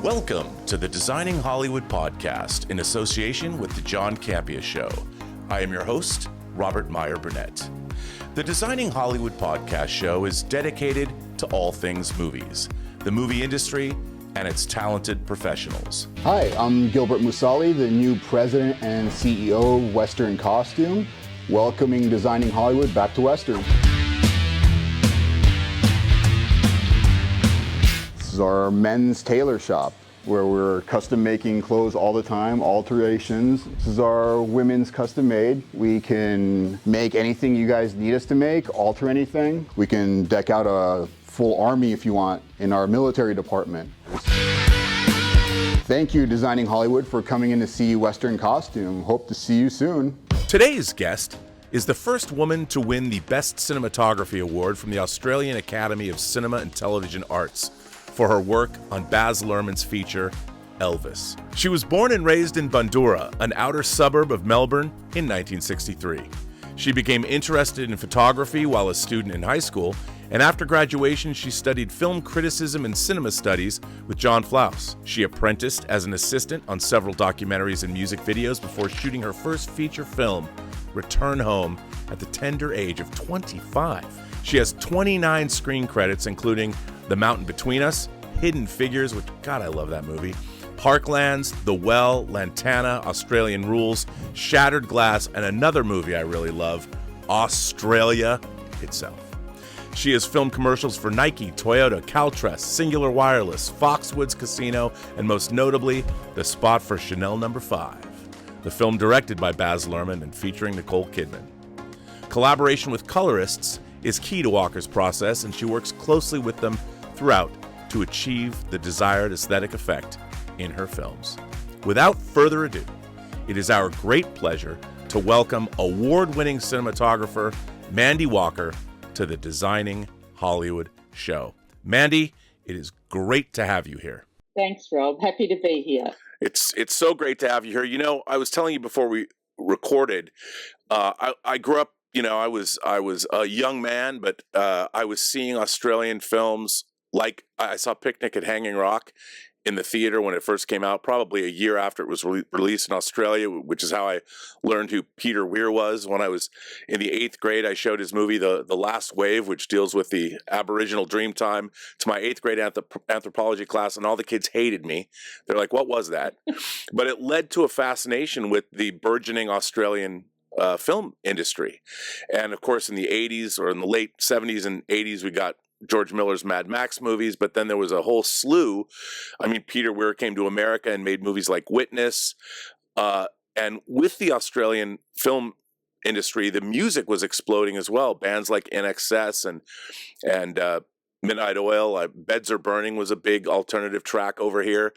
Welcome to the Designing Hollywood podcast in association with the John Campea Show. I am your host, Robert Meyer Burnett. The Designing Hollywood podcast show is dedicated to all things movies, the movie industry, and its talented professionals. Hi, I'm Gilbert Musali, the new president and CEO of Western Costume, welcoming Designing Hollywood back to Western. This is our men's tailor shop where we're custom making clothes all the time, alterations. This is our women's custom made. We can make anything you guys need us to make, alter anything. We can deck out a full army if you want in our military department. Thank you, Designing Hollywood, for coming in to see Western Costume. Hope to see you soon. Today's guest is the first woman to win the Best Cinematography Award from the Australian Academy of Cinema and Television Arts for her work on Baz Luhrmann's feature, Elvis. She was born and raised in Bundoora, an outer suburb of Melbourne, in 1963. She became interested in photography while a student in high school, and after graduation, she studied film criticism and cinema studies with John Flaus. She apprenticed as an assistant on several documentaries and music videos before shooting her first feature film, Return Home, at the tender age of 25. She has 29 screen credits, including The Mountain Between Us, Hidden Figures, which, God, I love that movie, Parklands, The Well, Lantana, Australian Rules, Shattered Glass, and another movie I really love, Australia itself. She has filmed commercials for Nike, Toyota, Caltress, Singular Wireless, Foxwoods Casino, and most notably, the spot for Chanel No. 5, the film directed by Baz Luhrmann and featuring Nicole Kidman. Collaboration with colorists is key to Walker's process, and she works closely with them throughout to achieve the desired aesthetic effect in her films. Without further ado, it is our great pleasure to welcome award-winning cinematographer Mandy Walker to the Designing Hollywood show. Mandy, it is great to have you here. Thanks, Rob. Happy to be here. It's so great to have you here. You know, I was telling you before we recorded, I grew up, you know, I was a young man, but I was seeing Australian films. Like I saw Picnic at Hanging Rock in the theater when it first came out, probably a year after it was released in Australia, which is how I learned who Peter Weir was. When I was in the 8th grade, I showed his movie, The Last Wave, which deals with the Aboriginal Dreamtime, to my 8th grade anthropology class, and all the kids hated me. They're like, what was that? But it led to a fascination with the burgeoning Australian film industry. And of course, in the 80s, or in the late 70s and 80s, we got George Miller's Mad Max movies, but then there was a whole slew. I mean, Peter Weir came to America and made movies like Witness. And with the Australian film industry, the music was exploding as well. Bands like NXS and Midnight Oil, Beds Are Burning was a big alternative track over here.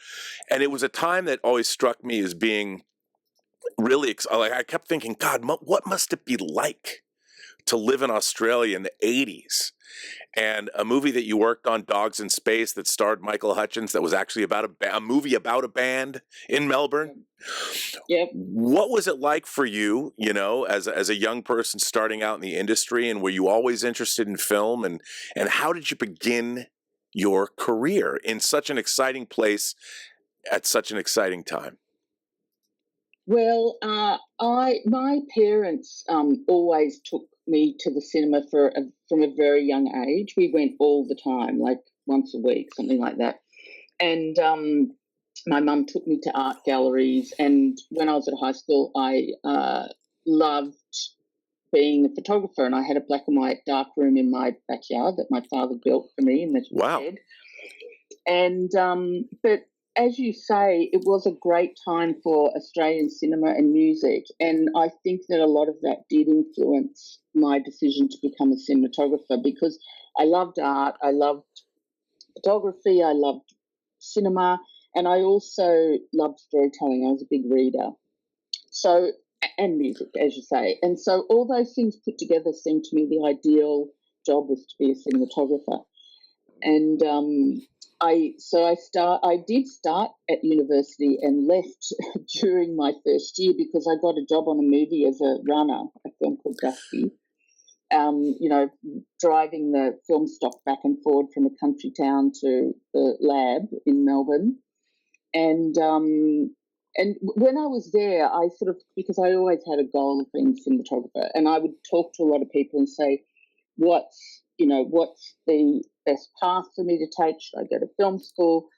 And it was a time that always struck me as being really, like, I kept thinking, God, what must it be like to live in Australia in the 80s? And a movie that you worked on, Dogs in Space, that starred Michael Hutchence, that was actually about a movie about a band in Melbourne. Yep. What was it like for you, you know, as a young person starting out in the industry, and were you always interested in film? And how did you begin your career in such an exciting place at such an exciting time? Well, my parents always took me to the cinema from a very young age. We went all the time, like once a week, something like that. And my mum took me to art galleries. And when I was at high school, I loved being a photographer. And I had a black and white dark room in my backyard that my father built for me in the shed. And but as you say, it was a great time for Australian cinema and music, and I think that a lot of that did influence my decision to become a cinematographer, because I loved art, I loved photography, I loved cinema, and I also loved storytelling. I was a big reader, and music, as you say. And so all those things put together seemed to me the ideal job was to be a cinematographer. And I did start at university and left during my first year because I got a job on a movie as a runner, a film called Dusty. Driving the film stock back and forward from a country town to the lab in Melbourne. And when I was there, I sort of, because I always had a goal of being a cinematographer, and I would talk to a lot of people and say, what's the best path for me to take? Should I go to film school?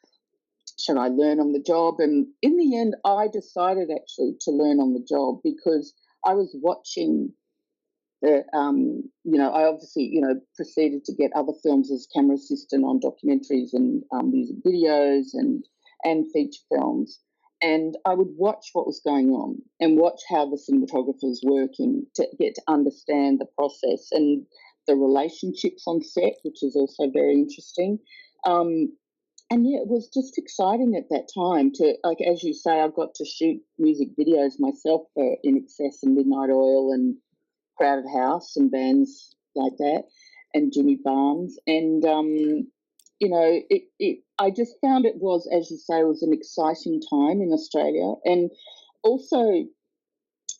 Should I learn on the job? And in the end, I decided actually to learn on the job, because I was watching I obviously, proceeded to get other films as camera assistant on documentaries and music videos and feature films. And I would watch what was going on and watch how the cinematographer was working to get to understand the process and the relationships on set, which is also very interesting. And yeah, it was just exciting at that time to, like, as you say, I got to shoot music videos myself for In Excess and Midnight Oil and Crowded House and bands like that, and Jimmy Barnes. And, I just found it was, as you say, it was an exciting time in Australia. And also,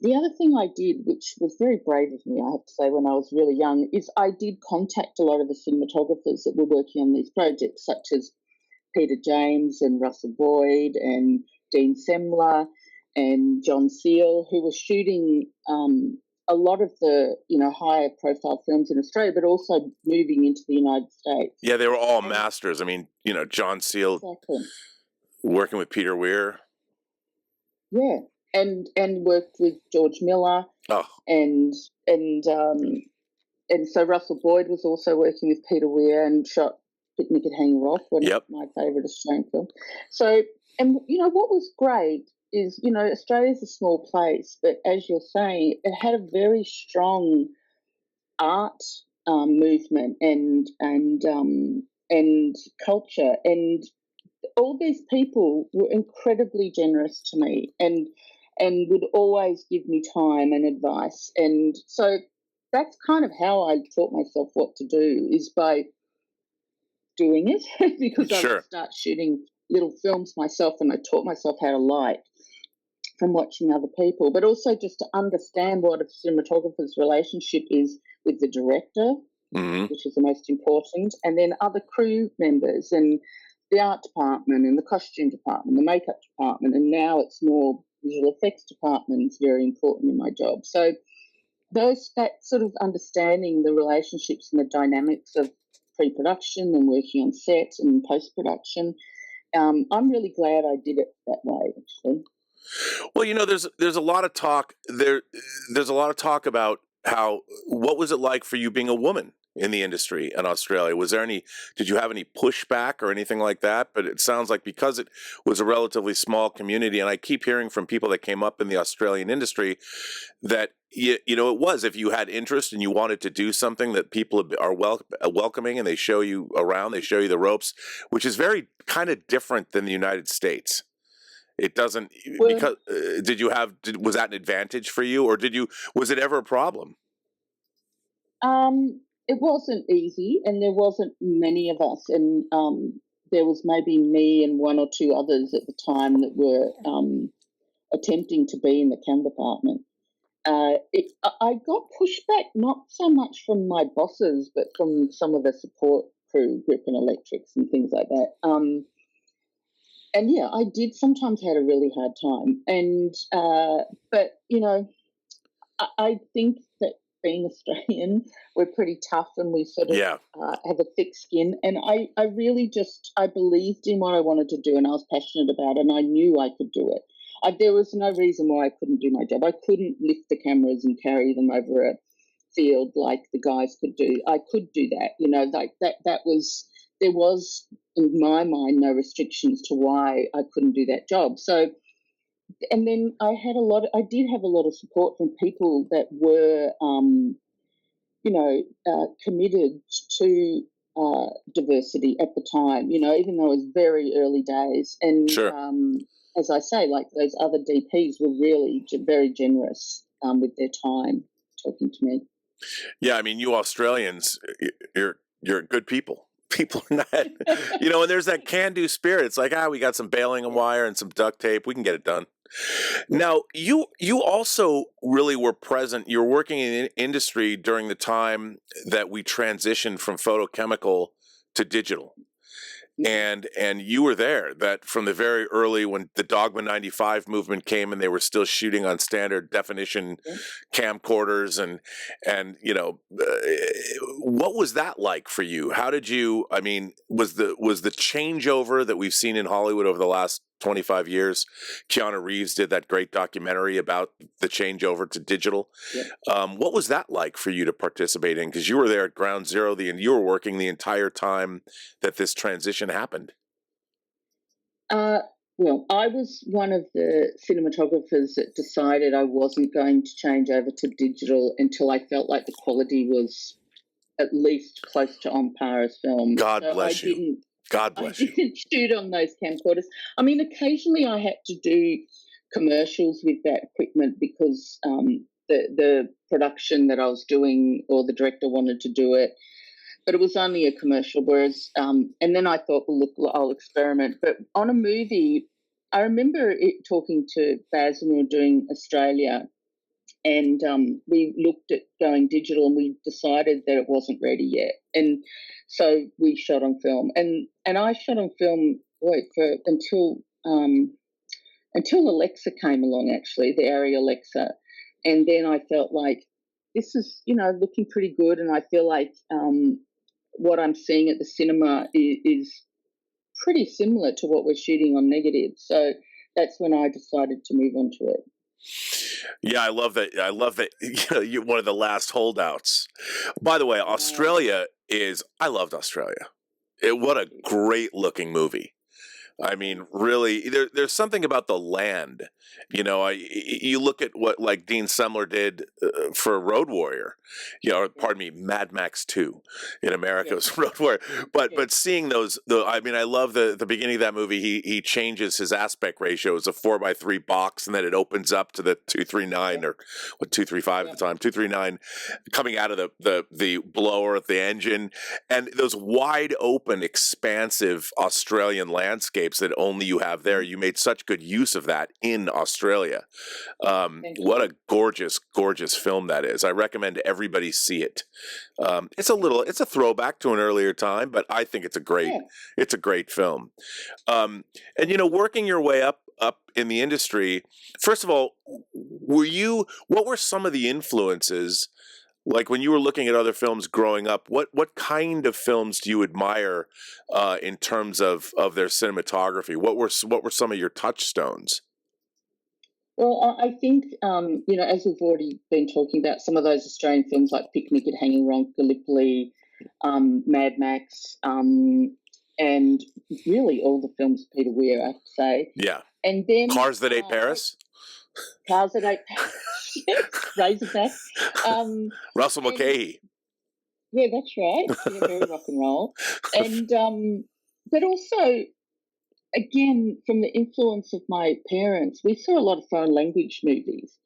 the other thing I did, which was very brave of me, I have to say, when I was really young, is I did contact a lot of the cinematographers that were working on these projects, such as Peter James and Russell Boyd and Dean Semler and John Seal, who were shooting a lot of the higher profile films in Australia, but also moving into the United States. Yeah, they were all masters. I mean, John Seal, exactly, working with Peter Weir. Yeah, and worked with George Miller. Oh, and so Russell Boyd was also working with Peter Weir and shot Picnic at Hanger Off, one of my favourite Australian films. So, and what was great is, Australia's a small place, but as you're saying, it had a very strong art movement and culture, and all these people were incredibly generous to me and would always give me time and advice. And so that's kind of how I taught myself what to do, is by doing it, because I would start shooting little films myself, and I taught myself how to light from watching other people, but also just to understand what a cinematographer's relationship is with the director, which is the most important, and then other crew members and the art department and the costume department, the makeup department, and now it's more visual effects department is very important in my job. So that sort of understanding the relationships and the dynamics of pre-production and working on set and post-production, I'm really glad I did it that way, actually. Well, there's a lot of talk there's a lot of talk about what was it like for you being a woman in the industry in Australia? Did you have any pushback or anything like that? But it sounds like, because it was a relatively small community, and I keep hearing from people that came up in the Australian industry that it was, if you had interest and you wanted to do something, that people are welcoming, and they show you around, they show you the ropes, which is very kind of different than the United States. It doesn't, because was that an advantage for you, or was it ever a problem? It wasn't easy, and there wasn't many of us, and there was maybe me and one or two others at the time that were attempting to be in the camera department. I got pushback, not so much from my bosses, but from some of the support crew, grip and electrics and things like that. And yeah, I did sometimes had a really hard time, and but I think that being Australian, we're pretty tough, and we sort of have a thick skin. And I really I believed in what I wanted to do, and I was passionate about it, and I knew I could do it. There was no reason why I couldn't do my job. I couldn't lift the cameras and carry them over a field like the guys could do. I could do that, like that was, there was in my mind no restrictions to why I couldn't do that job. So, and then I did have a lot of support from people that were, committed to diversity at the time, even though it was very early days. And as I say, like, those other DPs were really very generous with their time talking to me. Yeah, I mean, you Australians, you're good people. People are not, and there's that can-do spirit. It's like, we got some baling wire and some duct tape. We can get it done. Now, you also really were present. You were working in the industry during the time that we transitioned from photochemical to digital. and you were there that from the very early when the Dogma 95 movement came and they were still shooting on standard definition camcorders and what was that like for you? How did you, I mean, was the changeover that we've seen in Hollywood over the last 25 years? Keanu Reeves did that great documentary about the changeover to digital. What was that like for you to participate in? Because you were there at ground zero, and you were working the entire time that this transition happened. Well, I was one of the cinematographers that decided I wasn't going to change over to digital until I felt like the quality was at least close to on par as film. God bless you. God bless you. I didn't shoot on those camcorders. I mean, occasionally I had to do commercials with that equipment because the production that I was doing or the director wanted to do it, but it was only a commercial. Whereas, and then I thought, well, look, I'll experiment. But on a movie, I remember talking to Baz when we were doing Australia, and we looked at going digital, and we decided that it wasn't ready yet, and so we shot on film. And I shot on film until Alexa came along, actually, the Arri Alexa, and then I felt like this is looking pretty good, and I feel like what I'm seeing at the cinema is pretty similar to what we're shooting on negative. So that's when I decided to move on to it. Yeah, I love that. I love that. You're one of the last holdouts. By the way, Australia I loved Australia. What a great looking movie. I mean, really, there's something about the land. You look at what like Dean Semler did for Road Warrior, pardon me, Mad Max 2 in America was Road Warrior. But seeing those, I mean, I love the beginning of that movie. He changes his aspect ratio. It's a 4x3 box, and then it opens up to the 239 or what 235 at the time, 239 coming out of the blower at the engine, and those wide open, expansive Australian landscapes that only you have there. You made such good use of that in Australia. What a gorgeous, gorgeous film that is. I recommend everybody see it. It's a throwback to an earlier time, but I think it's a great film. And working your way up in the industry, first of all, what were some of the influences? Like when you were looking at other films growing up, what kind of films do you admire in terms of their cinematography? What were some of your touchstones? Well, I think as we've already been talking about, some of those Australian films like Picnic at Hanging Rock, Gallipoli, Mad Max, and really all the films of Peter Weir, I have to say. Yeah. And then Cars That Ate Paris. Cars That Ate Paris. Razorback. Russell Mulcahy. Yeah, that's right. Yeah, very rock and roll. And but also, again, from the influence of my parents, we saw a lot of foreign language movies.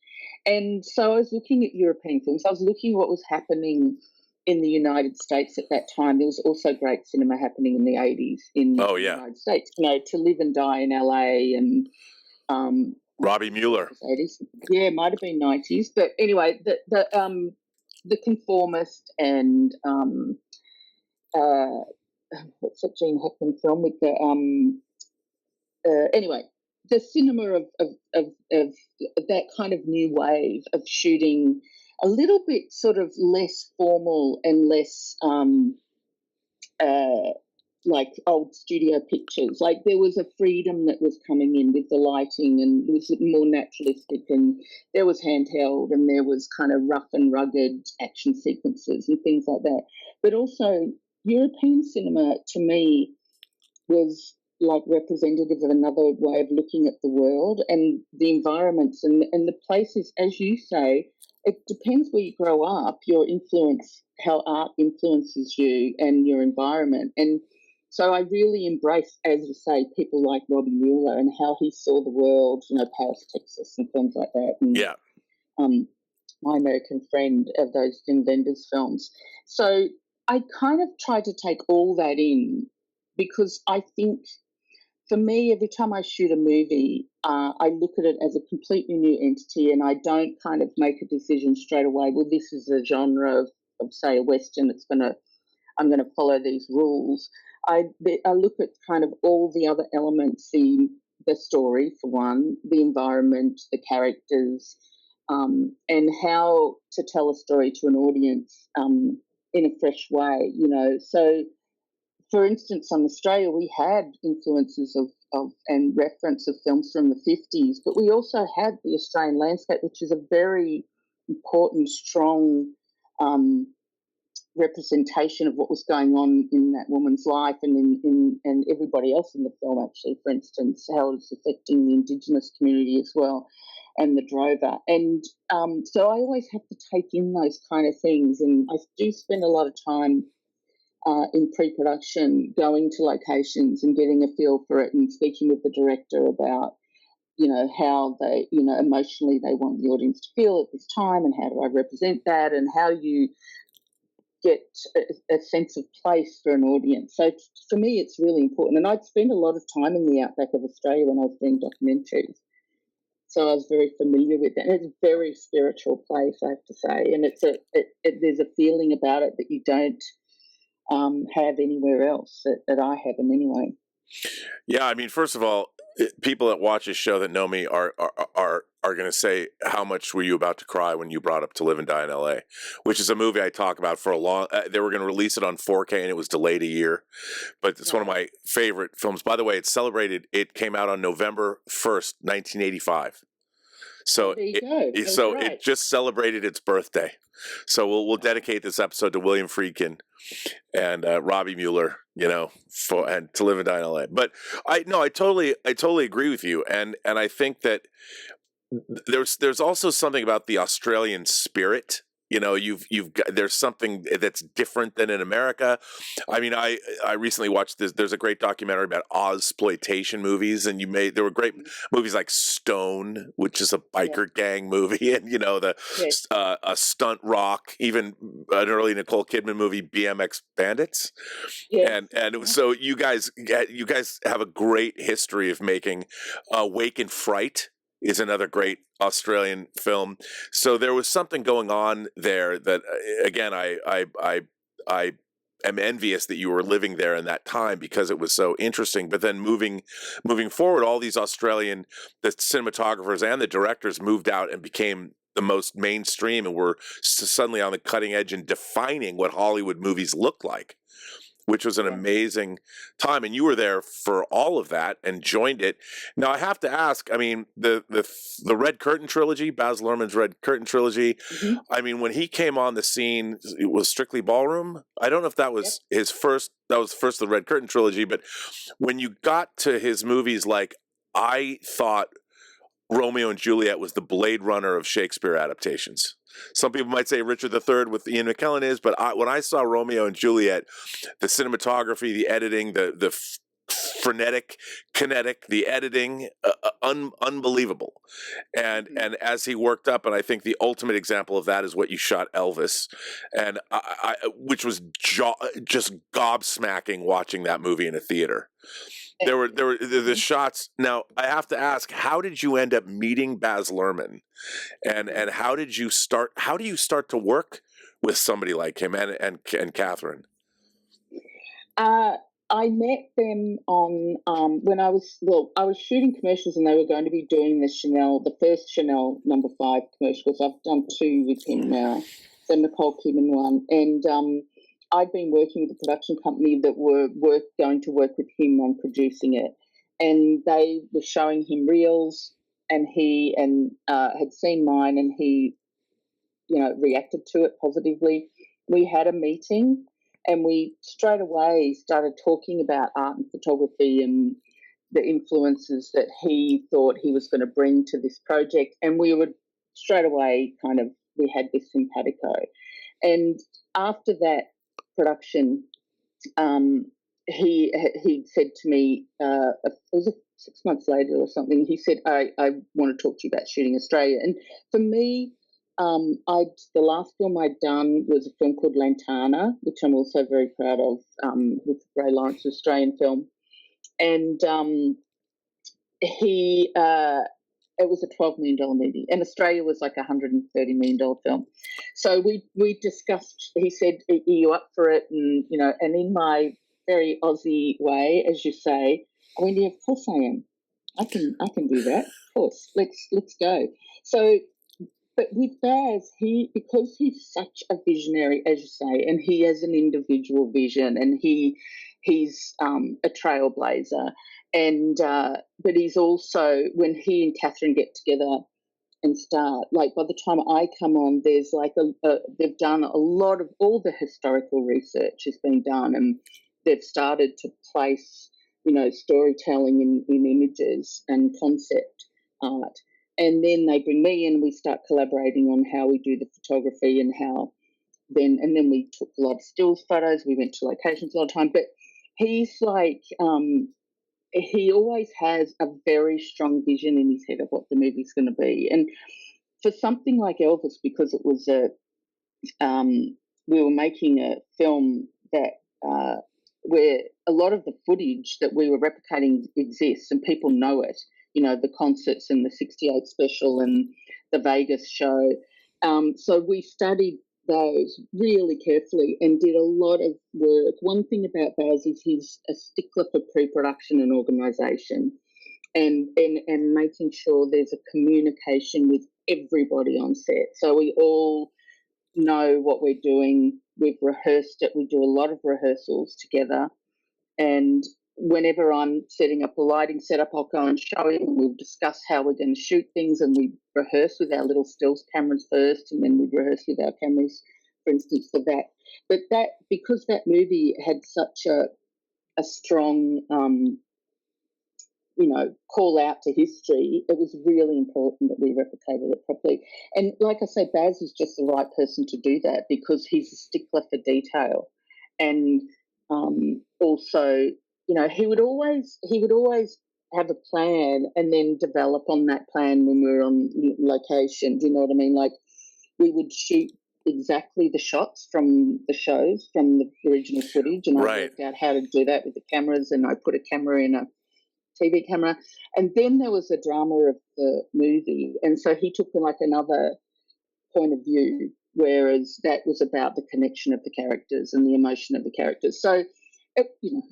And so I was looking at European films. I was looking at what was happening in the United States at that time. There was also great cinema happening in the 80s in the United States. To Live and Die in LA and Robbie Mueller. 80s. Yeah, it might have been 90s. But anyway, the Conformist and what's that Gene Hackman film with the anyway, the cinema of that kind of new wave of shooting a little bit sort of less formal and less like old studio pictures. Like there was a freedom that was coming in with the lighting, and it was more naturalistic, and there was handheld, and there was kind of rough and rugged action sequences and things like that. But also European cinema to me was like representative of another way of looking at the world and the environments and the places. As you say, it depends where you grow up, your influence, how art influences you and your environment. And so I really embrace, as you say, people like Robbie Mueller and how he saw the world, Paris, Texas and films like that. And, My American Friend of those Jim Wenders films. So I kind of try to take all that in, because I think for me, every time I shoot a movie, I look at it as a completely new entity, and I don't kind of make a decision straight away, well, this is a genre of say, a Western, I'm going to follow these rules. I look at kind of all the other elements, the story for one, the environment, the characters, and how to tell a story to an audience in a fresh way. So for instance, on Australia, we had influences of and reference of films from the 50s, but we also had the Australian landscape, which is a very important, strong representation of what was going on in that woman's life and and everybody else in the film, actually. For instance, how it's affecting the Indigenous community as well, and the drover. And so I always have to take in those kind of things, and I do spend a lot of time in pre-production, going to locations and getting a feel for it, and speaking with the director about, how they, emotionally they want the audience to feel at this time, and how do I represent that, and how you get a sense of place for an audience. So for me, it's really important. And I'd spend a lot of time in the outback of Australia when I was doing documentaries. So I was very familiar with it. And it's a very spiritual place, I have to say. And there's a feeling about it that you don't have anywhere else, that I haven't anyway. Yeah, I mean, first of all, people that watch this show that know me are going to say, how much were you about to cry when you brought up To Live and Die in L.A., which is a movie I talk about for a long. They were going to release it on 4K and it was delayed a year, but it's one of my favorite films. By the way, it came out on November 1st, 1985. So there you go. It just celebrated its birthday. So we'll dedicate this episode to William Friedkin and Robbie Mueller, and To Live and Die in L.A. But I totally agree with you, and I think that there's also something about the Australian spirit. You've got, there's something that's different than in America. I mean, I recently watched this. There's a great documentary about Ozploitation movies, and there were great movies like Stone, which is a biker gang movie, and a Stunt Rock, even an early Nicole Kidman movie, BMX Bandits. Yes. And so you guys have a great history of making Wake and Fright is another great Australian film. So there was something going on there that, again, I am envious that you were living there in that time because it was so interesting. But then moving forward, all these the cinematographers and the directors moved out and became the most mainstream, and were suddenly on the cutting edge and defining what Hollywood movies look like, which was an amazing time. And you were there for all of that and joined it. Now, I have to ask, I mean, the Red Curtain trilogy, Baz Luhrmann's Red Curtain trilogy, I mean, when he came on the scene, it was Strictly Ballroom. I don't know if that was his first, the Red Curtain trilogy, but when you got to his movies, like, I thought Romeo and Juliet was the Blade Runner of Shakespeare adaptations. Some people might say Richard III with Ian McKellen is, but when I saw Romeo and Juliet, the cinematography, the editing, the frenetic, kinetic, the editing, unbelievable. And as he worked up, and I think the ultimate example of that is what you shot Elvis, and which was just gobsmacking watching that movie in a theater. There were the shots. Now, I have to ask, how did you end up meeting Baz Luhrmann, and how do you start to work with somebody like him and Catherine? I met them on when I was shooting commercials, and they were going to be doing the first Chanel No. 5 commercials. I've done 2 with him now, the Nicole Kidman one, and I'd been working with a production company that were going to work with him on producing it, and they were showing him reels, and he had seen mine, and he, reacted to it positively. We had a meeting, and we straight away started talking about art and photography and the influences that he thought he was going to bring to this project, and we were straight away we had this simpatico. And after that production, he said to me, it was 6 months later or something, he said, I want to talk to you about shooting Australia. And for me, the last film I'd done was a film called Lantana, which I'm also very proud of, with Ray Lawrence's Australian film. And it was a $12 million movie, and Australia was like a $130 million film. So we discussed. He said, "Are you up for it?" And and in my very Aussie way, as you say. I went, yeah, of course I am. I can do that. Of course. Let's go. So, but with Baz, because he's such a visionary, as you say, and he has an individual vision, and he's a trailblazer, and but he's also, when he and Catherine get together and start, like by the time I come on, there's like they've done a lot of, all the historical research has been done, and they've started to place, storytelling in images and concept art. And then they bring me in, we start collaborating on how we do the photography and then we took a lot of stills photos, we went to locations a lot of time. But he's like, he always has a very strong vision in his head of what the movie's going to be. And for something like Elvis, because it was we were making a film that where a lot of the footage that we were replicating exists and people know it, the concerts and the 68 special and the Vegas show. So we studied those really carefully and did a lot of work. One thing about Baz is he's a stickler for pre-production and organisation, and making sure there's a communication with everybody on set. So we all know what we're doing. We've rehearsed it. We do a lot of rehearsals together. And whenever I'm setting up a lighting setup, I'll go and show him. We'll discuss how we're going to shoot things, and we rehearse with our little stills cameras first, and then we rehearse with our cameras, for instance, for that. But that, because that movie had such a strong call out to history, it was really important that we replicated it properly. And like I say, Baz is just the right person to do that because he's a stickler for detail. And also, he would always have a plan and then develop on that plan when we were on location. Do you know what I mean? Like, we would shoot exactly the shots from the shows, from the original footage, and I worked out how to do that with the cameras, and I put a camera in a TV camera. And then there was the drama of the movie, and so he took like another point of view, whereas that was about the connection of the characters and the emotion of the characters. So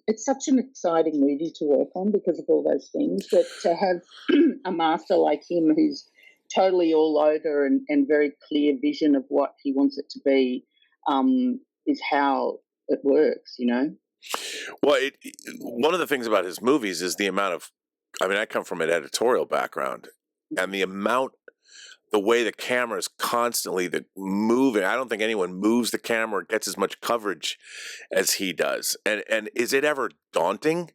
it's such an exciting movie to work on because of all those things. But to have a master like him who's totally all over and very clear vision of what he wants it to be is how it works, Well, one of the things about his movies is the amount of, I come from an editorial background, and the way the camera is constantly moving. I don't think anyone moves the camera or gets as much coverage as he does. And is it ever daunting?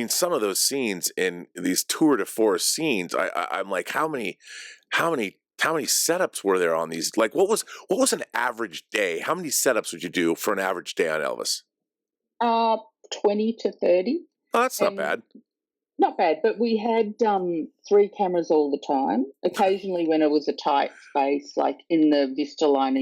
Some of those scenes in these tour de force scenes, I'm like, how many setups were there on these? Like, what was an average day? How many setups would you do for an average day on Elvis? 20 to 30. Oh, that's not bad. Not bad, but we had 3 cameras all the time. Occasionally, when it was a tight space, like in the Vista Liner,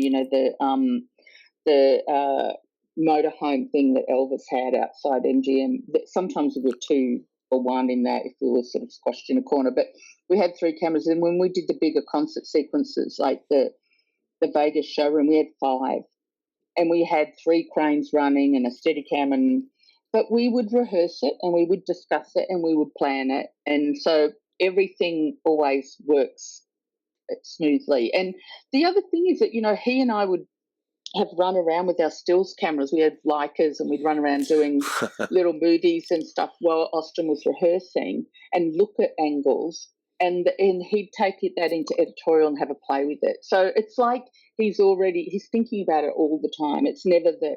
the motorhome thing that Elvis had outside MGM. Sometimes we were 2 or 1 in that if we were sort of squashed in a corner. But we had 3 cameras, and when we did the bigger concert sequences, like the Vegas showroom, we had 5, and we had 3 cranes running and a Steadicam But we would rehearse it and we would discuss it and we would plan it. And so everything always works smoothly. And the other thing is that, he and I would have run around with our stills cameras. We had Leicas and we'd run around doing little movies and stuff while Austin was rehearsing and look at angles. And he'd take that into editorial and have a play with it. So it's like he's thinking about it all the time. It's never that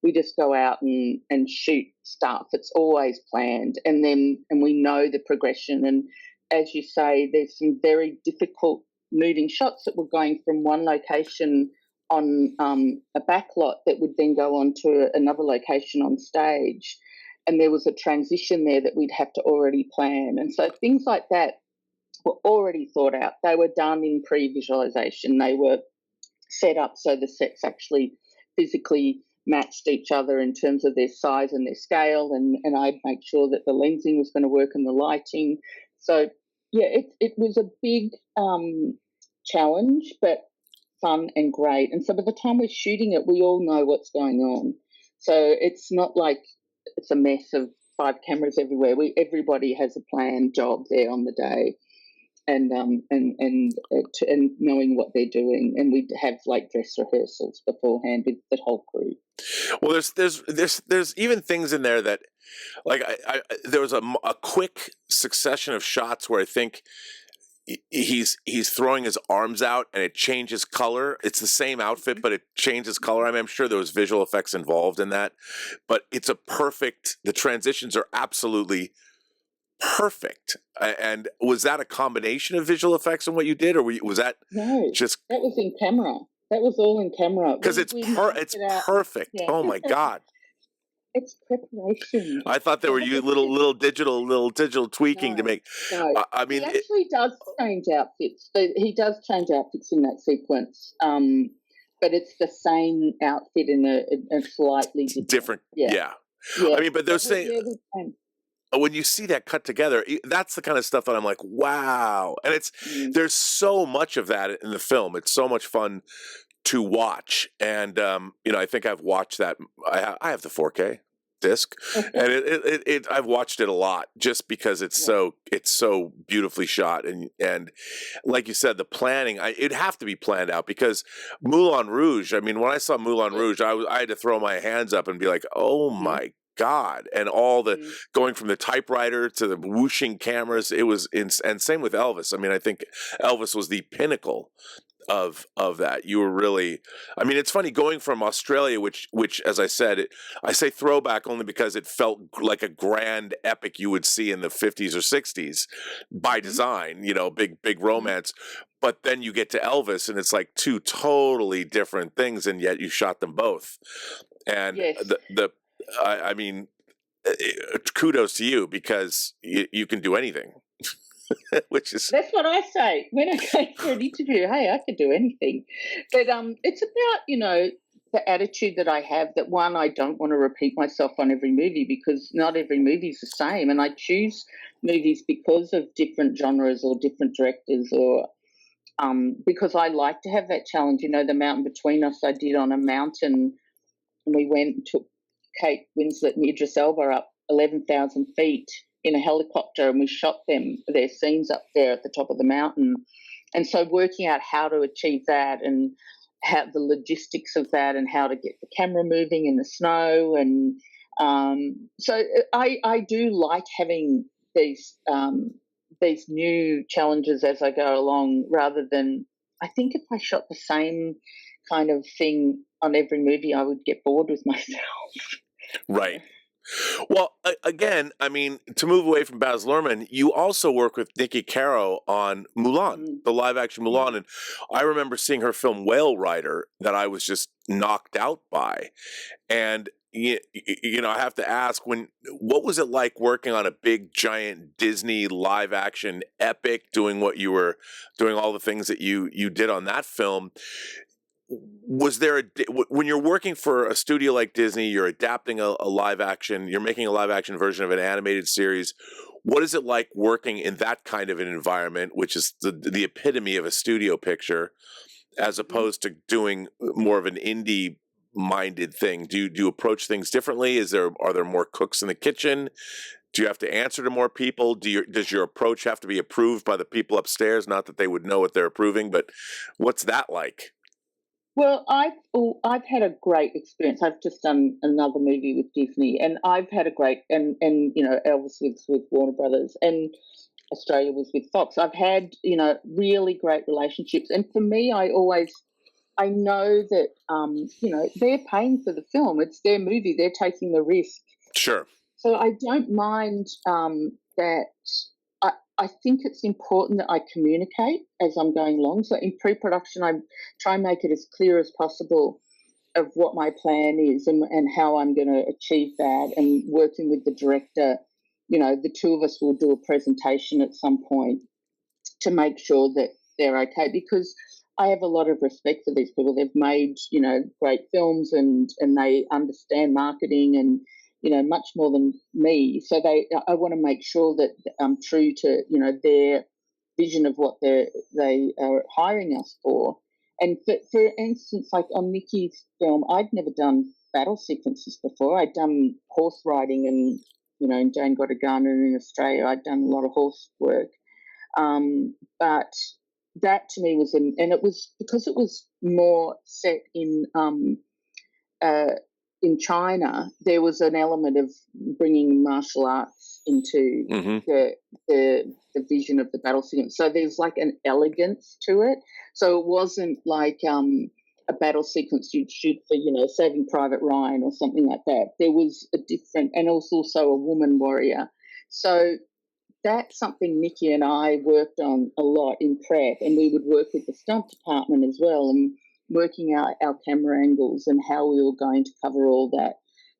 we just go out and shoot stuff. It's always planned, and we know the progression. And as you say, there's some very difficult moving shots that were going from one location on a back lot that would then go on to another location on stage. And there was a transition there that we'd have to already plan. And so things like that were already thought out. They were done in pre-visualization. They were set up so the sets actually physically matched each other in terms of their size and their scale, and I'd make sure that the lensing was going to work and the lighting. So yeah, it was a big challenge, but fun and great. And so by the time we're shooting it, we all know what's going on. So it's not like it's a mess of 5 cameras everywhere. Everybody has a planned job there on the day, and knowing what they're doing, and we have like dress rehearsals beforehand with the whole crew. Well, there's even things in there that, like, there was a quick succession of shots where I think he's throwing his arms out and it changes color. It's the same outfit, but it changes color. I mean, I'm sure there was visual effects involved in that, but it's the transitions are absolutely perfect. And was that a combination of visual effects and what you did, or was that just? That was in camera. That was all in camera. Because it's perfect. Yeah. Oh my God. It's preparation. I thought there were little digital tweaking to make. No. I mean, he actually does change outfits. He does change outfits in that sequence. But it's the same outfit in a slightly different. Yeah. I mean, but they're saying when you see that cut together, that's the kind of stuff that I'm like, wow. And there's so much of that in the film. It's so much fun to watch. And I think I've watched that. I have the 4K disc, and I've watched it a lot just because it's so beautifully shot, and like you said, the planning, it'd have to be planned out, because Moulin Rouge, I mean, when I saw Moulin Rouge, I had to throw my hands up and be like, oh my God. And all the going from the typewriter to the whooshing cameras, it was and same with Elvis. I mean, I think Elvis was the pinnacle of that. You were really, I mean, it's funny going from Australia, which as I said, I say throwback only because it felt like a grand epic you would see in the 50s or 60s by design, big romance. But then you get to Elvis and it's like two totally different things, and yet you shot them both. And I mean, kudos to you, because you can do anything. That's what I say when I go for an interview. Hey, I could do anything. But it's about the attitude that I have, that one, I don't want to repeat myself on every movie, because not every movie is the same, and I choose movies because of different genres or different directors, or because I like to have that challenge. The Mountain Between Us I did on a mountain, and we went and took Kate Winslet and Idris Elba up 11,000 feet in a helicopter, and we shot their scenes up there at the top of the mountain. And so working out how to achieve that, and how the logistics of that, and how to get the camera moving in the snow. And so I do like having these new challenges as I go along, rather than, I think if I shot the same kind of thing on every movie, I would get bored with myself. Right. Well, again, I mean, to move away from Baz Luhrmann, you also work with Nikki Caro on Mulan, the live-action Mulan, and I remember seeing her film Whale Rider that I was just knocked out by. And I have to ask, what was it like working on a big, giant Disney live-action epic, doing what you were doing, all the things that you did on that film? Was there when you're working for a studio like Disney, you're adapting a live action, you're making a live action version of an animated series. What is it like working in that kind of an environment, which is the epitome of a studio picture, as opposed to doing more of an indie minded thing? Do you approach things differently? Are there more cooks in the kitchen? Do you have to answer to more people? Does your approach have to be approved by the people upstairs? Not that they would know what they're approving, but what's that like? Well, I've had a great experience. I've just done another movie with Disney, and I've had a great, and Elvis was with Warner Brothers, and Australia was with Fox. I've had really great relationships, and for me, I know that they're paying for the film. It's their movie. They're taking the risk. Sure. So I don't mind that. I think it's important that I communicate as I'm going along. So in pre-production, I try and make it as clear as possible of what my plan is, and how I'm going to achieve that. And working with the director, the two of us will do a presentation at some point to make sure that they're okay, because I have a lot of respect for these people. They've made, great films, and they understand marketing, and much more than me. So I want to make sure that I'm true to, their vision of what they are hiring us for. And for instance, like on Nikki's film, I'd never done battle sequences before. I'd done horse riding and, in Jane Got a Gun, and in Australia, I'd done a lot of horse work. But that to me was, and it was because it was more set in China, there was an element of bringing martial arts into the vision of the battle sequence. So there's like an elegance to it. So it wasn't like a battle sequence you'd shoot for, Saving Private Ryan or something like that. There was a different, and also a woman warrior. So that's something Nikki and I worked on a lot in prep, and we would work with the stunt department as well, and working out our camera angles and how we were going to cover all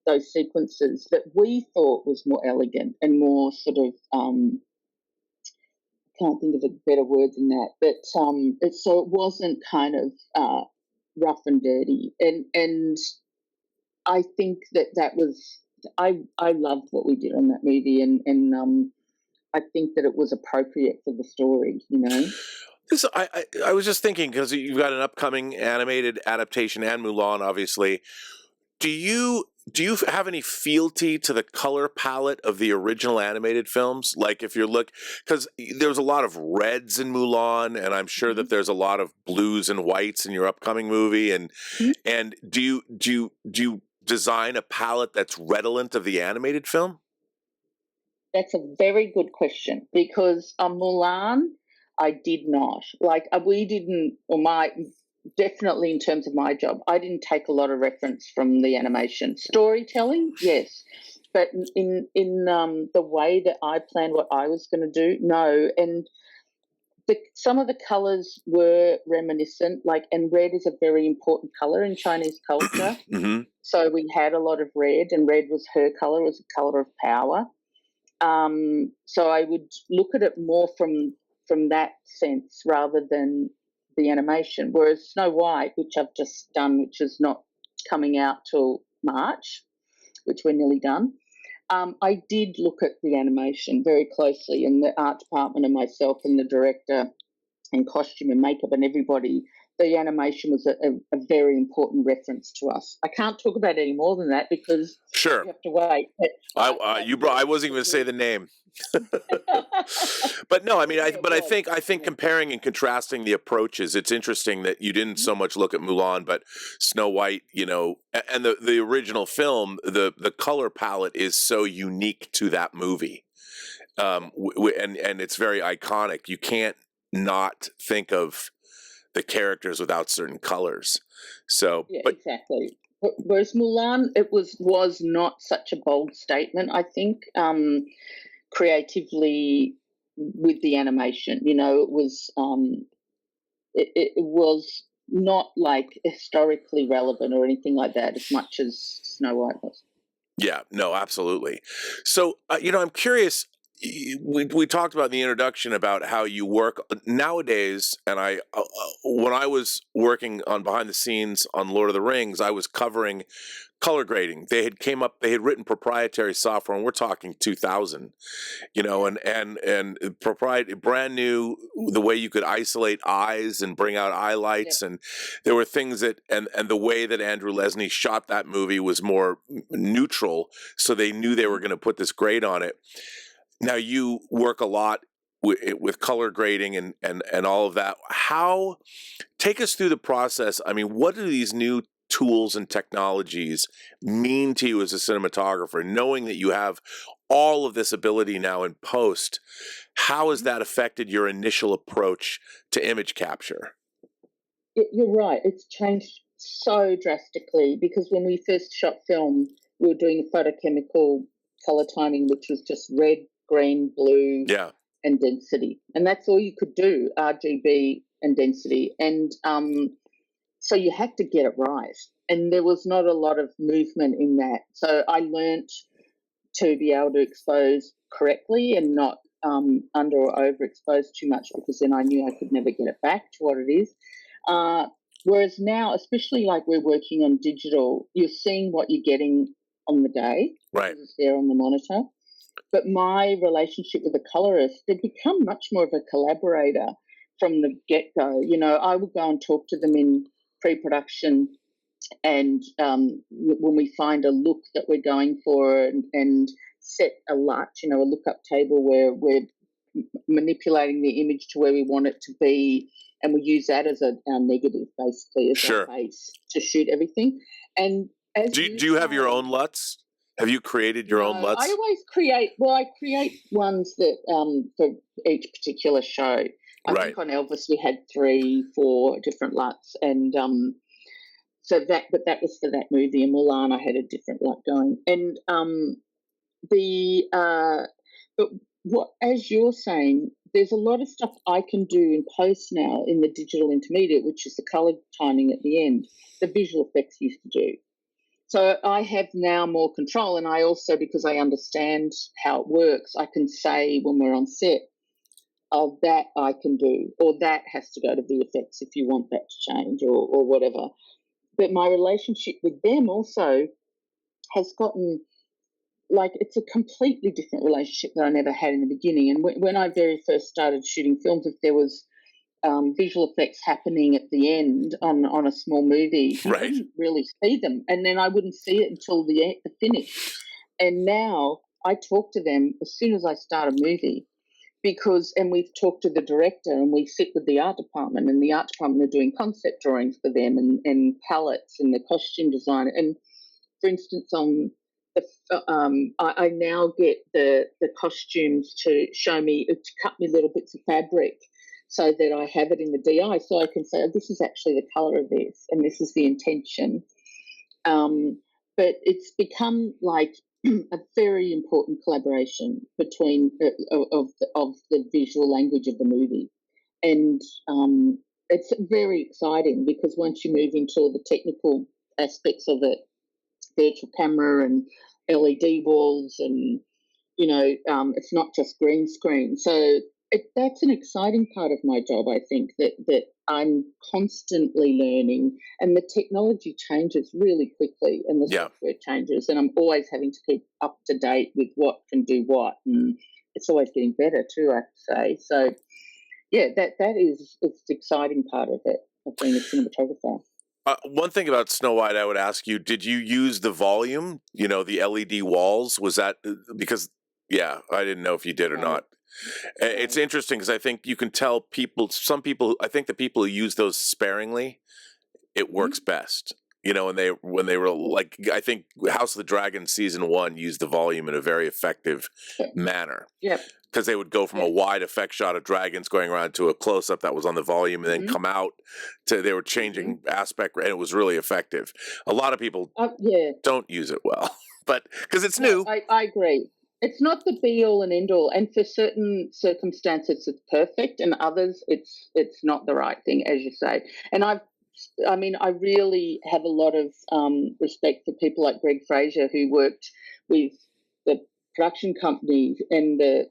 those sequences that we thought was more elegant and more sort of can't think of a better word than that, but so it wasn't kind of rough and dirty, and I think that was I loved what we did on that movie, and I think that it was appropriate for the story, This, I was just thinking, because you've got an upcoming animated adaptation and Mulan, obviously. Do you have any fealty to the color palette of the original animated films? Like, if you look, because there's a lot of reds in Mulan, and I'm sure that there's a lot of blues and whites in your upcoming movie. And do you design a palette that's redolent of the animated film? That's a very good question, because Mulan, I did not. Like, we didn't, definitely in terms of my job, I didn't take a lot of reference from the animation. Storytelling, yes. But in the way that I planned what I was going to do, no. And some of the colors were reminiscent, and red is a very important color in Chinese culture. So we had a lot of red, and red was her color, was a color of power. So I would look at it more from that sense rather than the animation. Whereas Snow White, which I've just done, which is not coming out till March, which we're nearly done, I did look at the animation very closely, and the art department and myself and the director and costume and makeup and everybody, the animation was a very important reference to us. I can't talk about any more than that because you have to wait. I wasn't even going to say the name. But no, I mean, I think comparing and contrasting the approaches, it's interesting that you didn't so much look at Mulan, but Snow White, and the original film, the color palette is so unique to that movie, and it's very iconic. You can't not think of the characters without certain colors. So, exactly. Whereas Mulan, it was not such a bold statement, I think, creatively with the animation. It was it was not like historically relevant or anything like that as much as Snow White was. Yeah, no, absolutely. So, I'm curious. We talked about in the introduction about how you work nowadays, and when I was working on behind the scenes on Lord of the Rings, I was covering color grading. They had written proprietary software, and we're talking 2000, and proprietary, brand new, the way you could isolate eyes and bring out highlights, and there were things that, and the way that Andrew Lesnie shot that movie was more neutral, so they knew they were going to put this grade on it. Now you work a lot with color grading and all of that. Take us through the process. I mean, what do these new tools and technologies mean to you as a cinematographer, knowing that you have all of this ability now in post? How has that affected your initial approach to image capture? You're right. It's changed so drastically, because when we first shot film, we were doing photochemical color timing, which was just red, green, blue, and density. And that's all you could do, RGB and density. And so you had to get it right. And there was not a lot of movement in that. So I learnt to be able to expose correctly and not under or overexpose too much, because then I knew I could never get it back to what it is. Whereas now, especially like we're working on digital, you're seeing what you're getting on the day. Right. It's there on the monitor. But my relationship with the colorist, they've become much more of a collaborator. from the get-go. I would go and talk to them in pre-production, and when we find a look that we're going for, and set a LUT, a lookup table where we're manipulating the image to where we want it to be, and we use that as our negative, basically, as our base to shoot everything. And as do you have your own LUTs? Have you created your own LUTs? I always create. Well, I create ones that for each particular show. I think on Elvis we had 3-4 different LUTs, and but that was for that movie. And Mulan, I had a different LUT going, and but what, as you're saying, there's a lot of stuff I can do in post now in the digital intermediate, which is the color timing at the end. The visual effects used to do. So I have now more control, and I also, because I understand how it works, I can say when we're on set, oh, that I can do, or that has to go to VFX if you want that to change, or whatever. But my relationship with them also has gotten, like, it's a completely different relationship that I never had in the beginning. And when I very first started shooting films, if there was visual effects happening at the end on a small movie, I wouldn't really see them, and then I wouldn't see it until the finish. And now I talk to them as soon as I start a movie, and we've talked to the director, and we sit with the art department, and the art department are doing concept drawings for them, and palettes, and the costume designer. And for instance, I now get the costumes to show me, to cut me little bits of fabric, so that I have it in the DI, so I can say, oh, this is actually the colour of this, and this is the intention. But it's become like a very important collaboration between of the visual language of the movie, and it's very exciting, because once you move into all the technical aspects of it, virtual camera and LED walls, and it's not just green screen. So that's an exciting part of my job, I think, that I'm constantly learning, and the technology changes really quickly, and the software changes, and I'm always having to keep up to date with what can do what, and it's always getting better too, I have to say. So, yeah, it's the exciting part of it, of being a cinematographer. One thing about Snow White, I would ask you: did you use the volume? The LED walls? Was that because? Yeah, I didn't know if you did or not. It's interesting because I think you can tell some people, I think the people who use those sparingly, it works best. And when they were like, I think House of the Dragon season 1 used the volume in a very effective manner. Yeah. Because they would go from a wide effect shot of dragons going around to a close up that was on the volume, and then come out they were changing aspect, and it was really effective. A lot of people don't use it well, but because it's new. I agree. It's not the be-all and end-all, and for certain circumstances it's perfect, and others it's not the right thing, as you say. And I really have a lot of respect for people like Greg Fraser, who worked with the production companies and the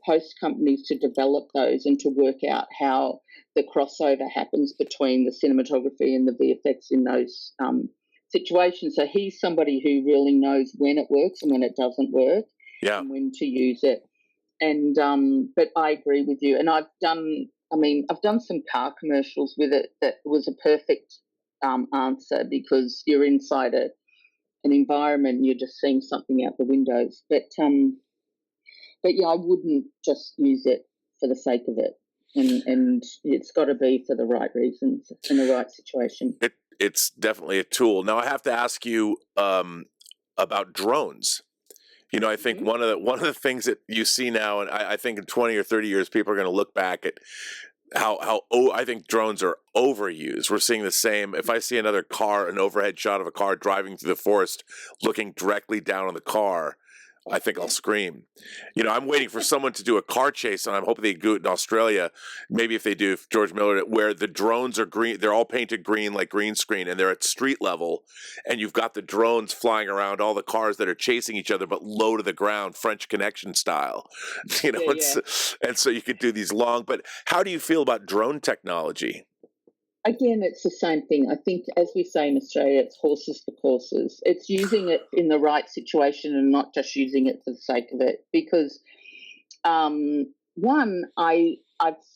post companies to develop those and to work out how the crossover happens between the cinematography and the VFX in those situations. So he's somebody who really knows when it works and when it doesn't work. And when to use it. And but I agree with you. And I've done some car commercials with it that was a perfect answer, because you're inside an environment and you're just seeing something out the windows. But yeah, I wouldn't just use it for the sake of it. And it's got to be for the right reasons in the right situation. It's definitely a tool. Now I have to ask you about drones. I think one of the things that you see now, and I think in 20 or 30 years, people are going to look back at how I think drones are overused. We're seeing the same. If I see an overhead shot of a car driving through the forest, looking directly down on the car, I think I'll scream. I'm waiting for someone to do a car chase, and I'm hoping they do it in Australia. Maybe if they do, George Miller, where the drones are green, they're all painted green like green screen, and they're at street level, and you've got the drones flying around all the cars that are chasing each other, but low to the ground, French Connection style. And so you could do these long. But how do you feel about drone technology? Again, it's the same thing. I think, as we say in Australia, it's horses for courses. It's using it in the right situation and not just using it for the sake of it. Because, I've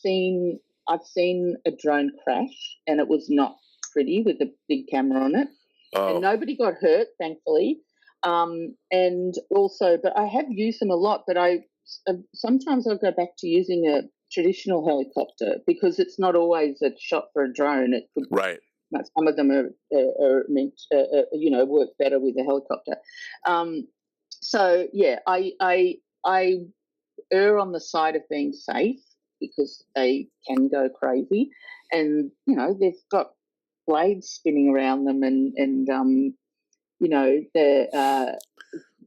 seen I've seen a drone crash, and it was not pretty with a big camera on it, and Oh, nobody got hurt, thankfully. And also, but I have used them a lot. But sometimes I'll go back to using a traditional helicopter because it's not always a shot for a drone. It could right. some of them are meant work better with a helicopter. So yeah, I err on the side of being safe because they can go crazy, and they've got blades spinning around them, and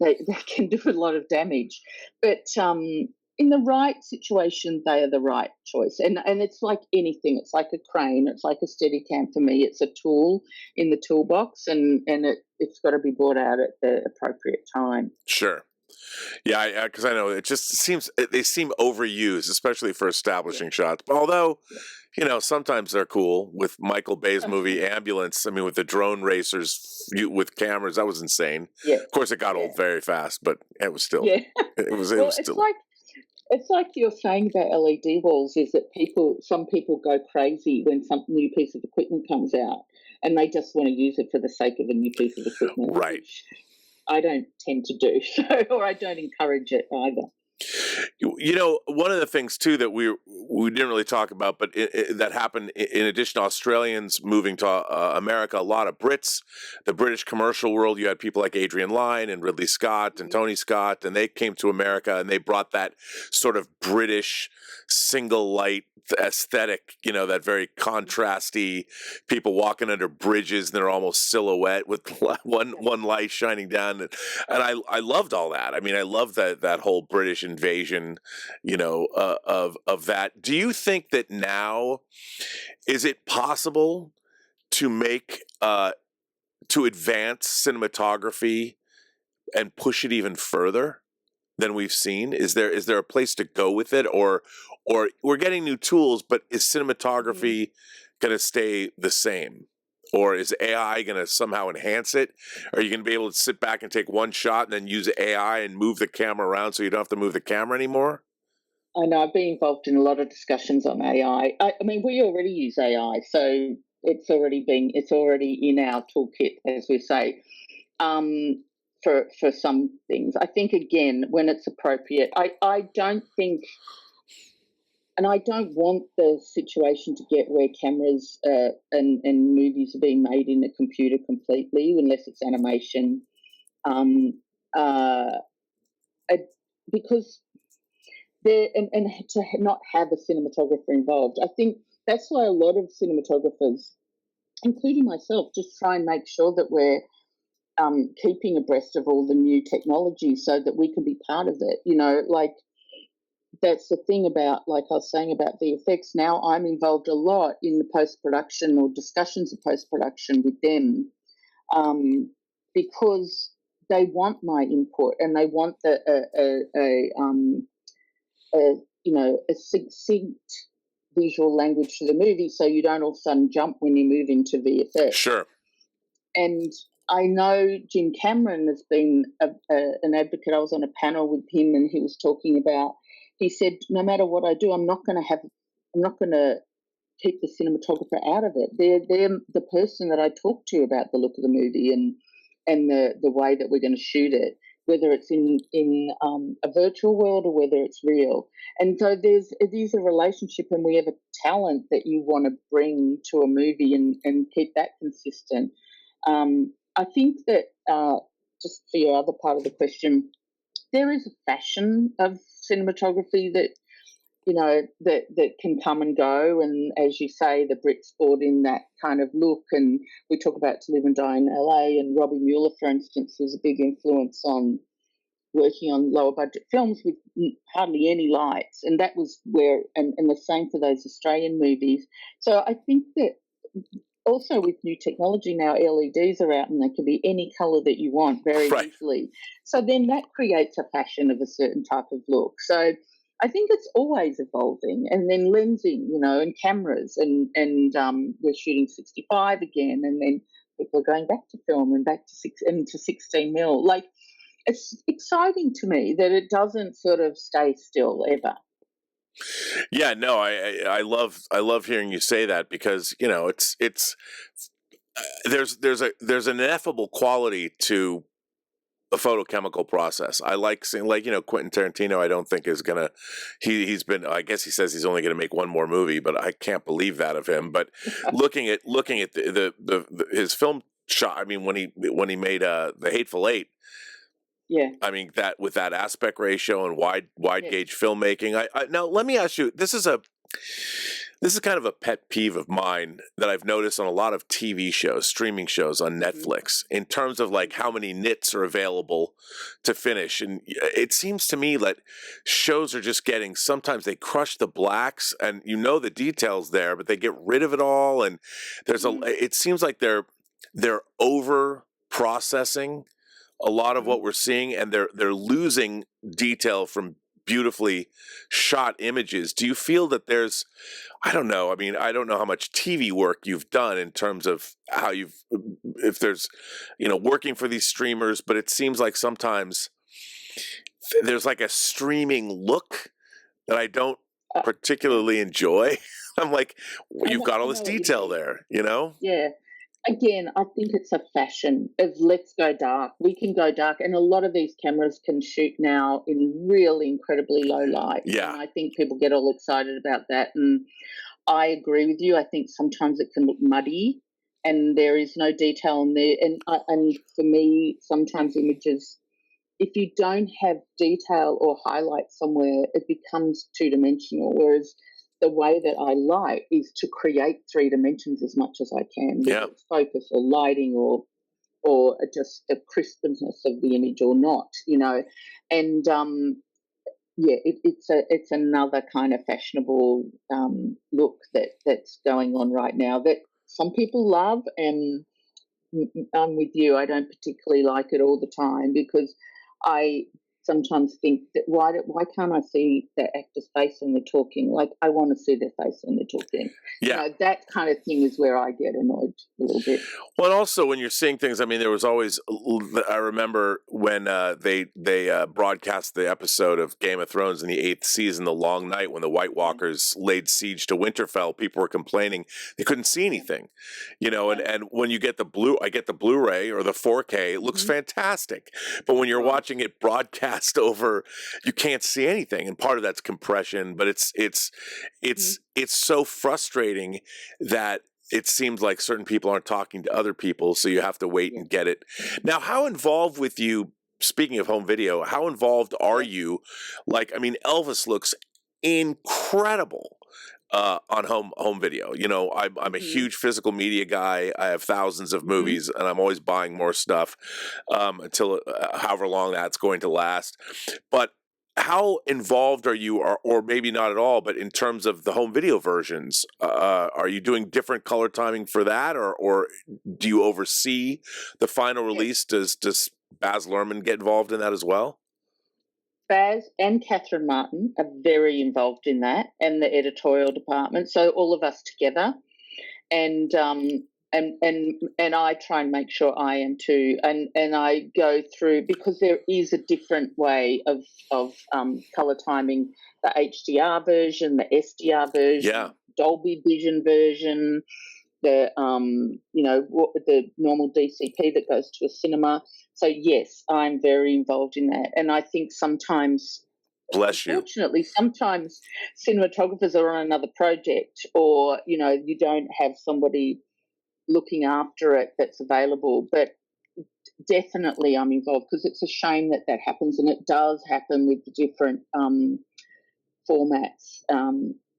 they can do a lot of damage. But in the right situation, they are the right choice. And it's like anything. It's like a crane. It's like a Steadicam for me. It's a tool in the toolbox, and it's got to be brought out at the appropriate time. Sure. Yeah, because I know it just seems they seem overused, especially for establishing shots. But although, sometimes they're cool. With Michael Bay's movie Ambulance, I mean, with the drone racers with cameras, that was insane. Yeah. Of course, it got old very fast, but it was still. Yeah. It was. Well, was it's still. like you're saying about LED walls, is that some people go crazy when some new piece of equipment comes out, and they just want to use it for the sake of a new piece of equipment, Right. which I don't tend to do, or I don't encourage it either. One of the things too that we didn't really talk about, but that happened in addition to Australians moving to America, a lot of Brits, the British commercial world. You had people like Adrian Lyne and Ridley Scott and Tony Scott, and they came to America and they brought that sort of British single light aesthetic, that very contrasty, people walking under bridges and they're almost silhouette with one light shining down, and I loved all that. I mean, I love that whole British invasion, of that. Do you think that now is it possible to make to advance cinematography and push it even further than we've seen? Is there a place to go with it, or we're getting new tools, but is cinematography going to stay the same? Or is AI going to somehow enhance it? Are you going to be able to sit back and take one shot and then use AI and move the camera around so you don't have to move the camera anymore? I know I've been involved in a lot of discussions on AI. I mean, we already use AI, so it's already in our toolkit, as we say, for some things. I think again, when it's appropriate, I don't think. And I don't want the situation to get where cameras and movies are being made in a computer completely, unless it's animation, uh, because and to not have a cinematographer involved. I think that's why a lot of cinematographers, including myself, just try and make sure that we're keeping abreast of all the new technology so that we can be part of it. Like. That's the thing about, like I was saying about VFX. Now I'm involved a lot in the post-production or discussions of post-production with them, because they want my input and they want a succinct visual language to the movie, so you don't all of a sudden jump when you move into VFX. Sure. And I know Jim Cameron has been an advocate. I was on a panel with him, and he was talking about. He said, no matter what I do, I'm not going to keep the cinematographer out of it. They're the person that I talk to about the look of the movie and the way that we're going to shoot it, whether it's in a virtual world or whether it's real. And so it is a relationship, and we have a talent that you want to bring to a movie and keep that consistent. I think that just for your other part of the question, there is a fashion of cinematography that that can come and go, and as you say, the Brits brought in that kind of look, and we talk about To Live and Die in LA, and Robbie Mueller, for instance, was a big influence on working on lower budget films with hardly any lights, and that was where and the same for those Australian movies. So I think that also with new technology now, LEDs are out and they can be any color that you want very easily. So then that creates a fashion of a certain type of look. So I think it's always evolving. And then lensing, and cameras, and we're shooting 65 again, and then people are going back to film and back to 16 mil. Like, it's exciting to me that it doesn't sort of stay still ever. Yeah, no, I love hearing you say that because it's there's an ineffable quality to a photochemical process. I like seeing, like, Quentin Tarantino. I don't think is gonna. He's been. I guess he says he's only gonna make one more movie, but I can't believe that of him. But looking at the his film shot. I mean, when he made The Hateful Eight. Yeah. I mean, that with that aspect ratio and wide Yes. gauge filmmaking. Now let me ask you. This is kind of a pet peeve of mine that I've noticed on a lot of TV shows, streaming shows on Netflix, in terms of like how many nits are available to finish. And it seems to me that shows are just getting, sometimes they crush the blacks and the details there, but they get rid of it all. And it seems like they're over processing a lot of what we're seeing, and they're losing detail from beautifully shot images. Do you feel that there's, I don't know. I mean, I don't know how much TV work you've done in terms of if there's, working for these streamers, but it seems like sometimes there's like a streaming look that I don't Uh, particularly enjoy. I'm like, you've got all I this know what you detail mean. there, Yeah. Again, I think it's a fashion of let's go dark. We can go dark, and a lot of these cameras can shoot now in really incredibly low light. Yeah. And I think people get all excited about that. And I agree with you. I think sometimes it can look muddy, and there is no detail in there. And for me, sometimes images, if you don't have detail or highlight somewhere, it becomes two-dimensional. Whereas the way that I light is to create three dimensions as much as I can, Yeah. whether it's focus or lighting or just the crispness of the image or not, And it's another kind of fashionable look that's going on right now that some people love, and I'm with you. I don't particularly like it all the time because I sometimes think that why can't I see the actor's face when they're talking? Like, I want to see their face when they're talking. Yeah. That kind of thing is where I get annoyed a little bit. Well, and also when you're seeing things, I mean, there was always. I remember when they broadcast the episode of Game of Thrones in the 8th season, The Long Night, when the White Walkers laid siege to Winterfell. People were complaining they couldn't see anything, And when you get I get the Blu-ray or the 4K, it looks fantastic. But when you're watching it broadcast over, you can't see anything, and part of that's compression. But it's so frustrating that it seems like certain people aren't talking to other people, so you have to wait and get it. Now, how involved with you, speaking of home video, how involved are you? Like, I mean, Elvis looks incredible on home video. I'm a huge physical media guy. I have thousands of movies, and I'm always buying more stuff until however long that's going to last. But how involved are you, or maybe not at all, but in terms of the home video versions, are you doing different color timing for that, or do you oversee the final release? Does Baz Luhrmann get involved in that as well? Baz and Catherine Martin are very involved in that, and the editorial department. So all of us together, and I try and make sure I am too, and I go through, because there is a different way of color timing: the HDR version, the SDR version, Dolby Vision version, the the normal DCP that goes to a cinema. So yes, I'm very involved in that, and I think sometimes, bless you, unfortunately, sometimes cinematographers are on another project, or you don't have somebody looking after it that's available. But definitely I'm involved, because it's a shame that happens, and it does happen with the different formats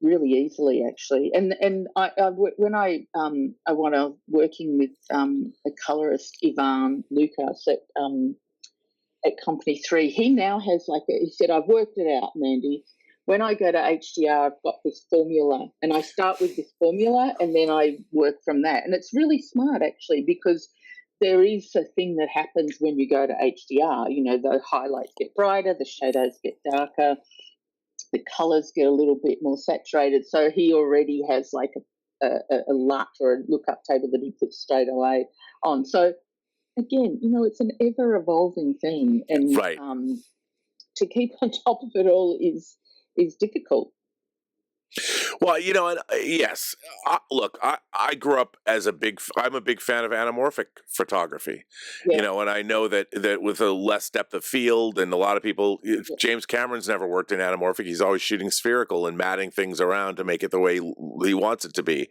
really easily, actually. And when I was working with a colorist, Ivan Lucas at Company 3, he now has he said, I've worked it out, Mandy. When I go to HDR, I've got this formula, and I start with this formula, and then I work from that. And it's really smart, actually, because there is a thing that happens when you go to HDR. The highlights get brighter, the shadows get darker, the colors get a little bit more saturated. So he already has like a LUT or a lookup table that he puts straight away on. So again, it's an ever evolving thing, and to keep on top of it all is difficult. Well, yes. Look, I grew up as I'm a big fan of anamorphic photography, Yeah, and I know that with a less depth of field, and a lot of people, yeah, James Cameron's never worked in anamorphic. He's always shooting spherical and matting things around to make it the way he wants it to be.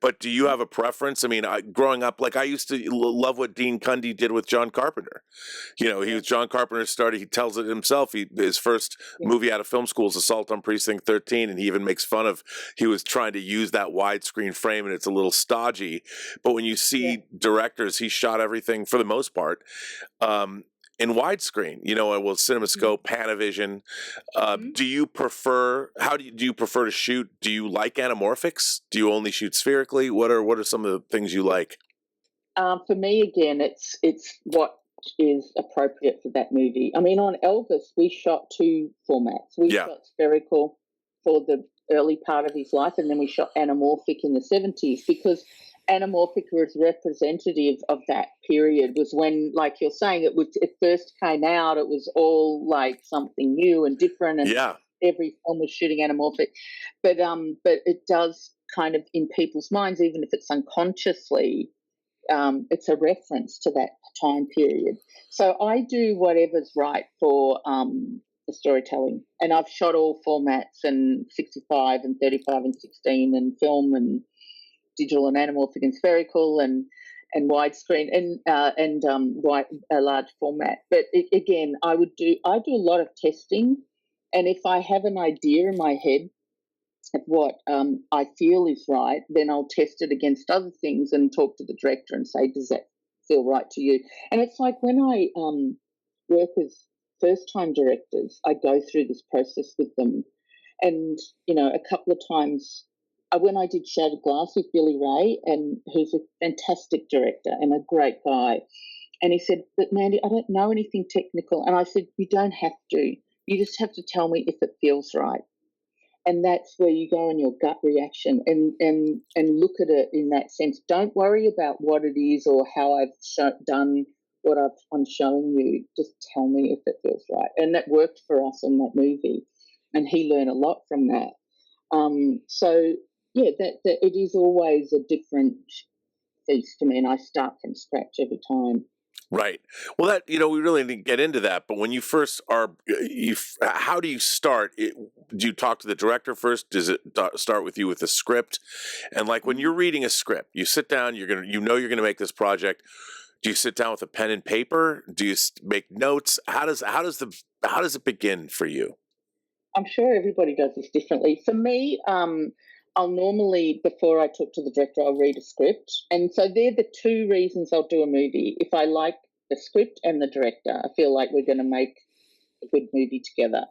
But do you have a preference? I mean, growing up, like I used to love what Dean Cundey did with John Carpenter. He yeah, was John Carpenter started. He tells it himself. His first yeah, movie out of film school is Assault on Precinct 13, and he even makes fun of he was trying to use that widescreen frame, and it's a little stodgy. But when you yeah. see directors, he shot everything for the most part in widescreen. With CinemaScope, Panavision. Mhm. Do you prefer? How do you prefer to shoot? Do you like anamorphics? Do you only shoot spherically? What are some of the things you like? For me, again, it's what is appropriate for that movie. I mean, on Elvis, we shot two formats. We Yeah, shot spherical for the early part of his life, and then we shot anamorphic in the 70s because anamorphic was representative of that period. Was when, like you're saying, it first came out. It was all like something new and different, and yeah, every film was shooting anamorphic. But it does kind of in people's minds, even if it's unconsciously, it's a reference to that time period. So I do whatever's right for the storytelling. And I've shot all formats and 65 and 35 and 16 and film and digital and anamorphic and spherical and widescreen and wide, a large format. But again, I do a lot of testing, and if I have an idea in my head at what I feel is right, then I'll test it against other things and talk to the director and say, does that feel right to you? And it's like when I work with first time directors, I go through this process with them. And, a couple of times, when I did Shattered Glass with Billy Ray, and who's a fantastic director and a great guy, and he said, but Mandy, I don't know anything technical. And I said, you don't have to. You just have to tell me if it feels right, and that's where you go on your gut reaction and look at it in that sense. Don't worry about what it is or how I've done what I'm showing you. Just tell me if it feels right. And that worked for us on that movie, and he learned a lot from that. So yeah, that it is always a different feast for me, and I start from scratch every time. right. Well, we really didn't get into that, but when you first how do you start? Do you talk to the director first? Does it start with you with a script? And like when you're reading a script, you sit down, you're gonna make this project. Do you sit down with a pen and paper? Do you make notes? How does it begin for you? I'm sure everybody does this differently. For me, I'll normally, before I talk to the director, I'll read a script. And so they're the two reasons I'll do a movie. If I like the script and the director, I feel like we're going to make a good movie together.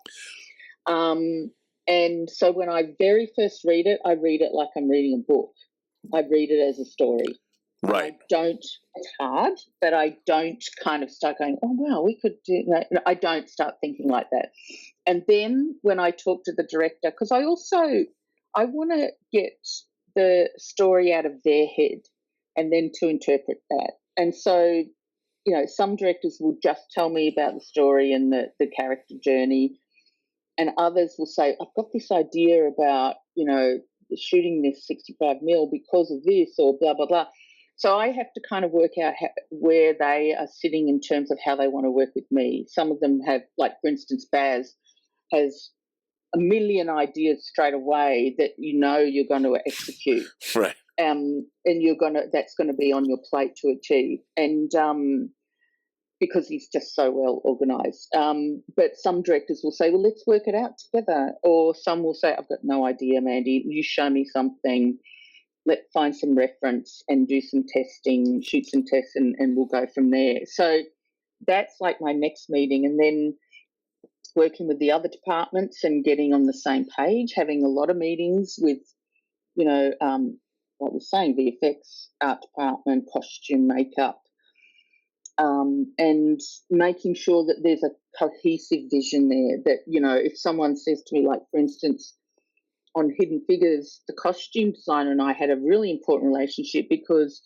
And so when I very first read it, I read it like I'm reading a book. I read it as a story. And Right. I don't, it's hard, but I don't kind of start going, oh, wow, we could do that. No, I don't start thinking like that. And then when I talk to the director, because I want to get the story out of their head and then to interpret that. And so, some directors will just tell me about the story and the character journey, and others will say, I've got this idea about, shooting this 65 mil because of this or blah, blah, blah. So I have to kind of work out where they are sitting in terms of how they want to work with me. Some of them have, like, for instance, Baz has a million ideas straight away that you're going to execute, Right. and that's going to be on your plate to achieve, and because he's just so well organized. But some directors will say, well, let's work it out together. Or some will say, I've got no idea, Mandy. You show me something. Let's find some reference and do some testing, shoot some tests, and we'll go from there. So that's like my next meeting. And then working with the other departments and getting on the same page, having a lot of meetings with, like we're saying, VFX, art department, costume, makeup, and making sure that there's a cohesive vision there. That, if someone says to me, like, for instance, on Hidden Figures, the costume designer and I had a really important relationship because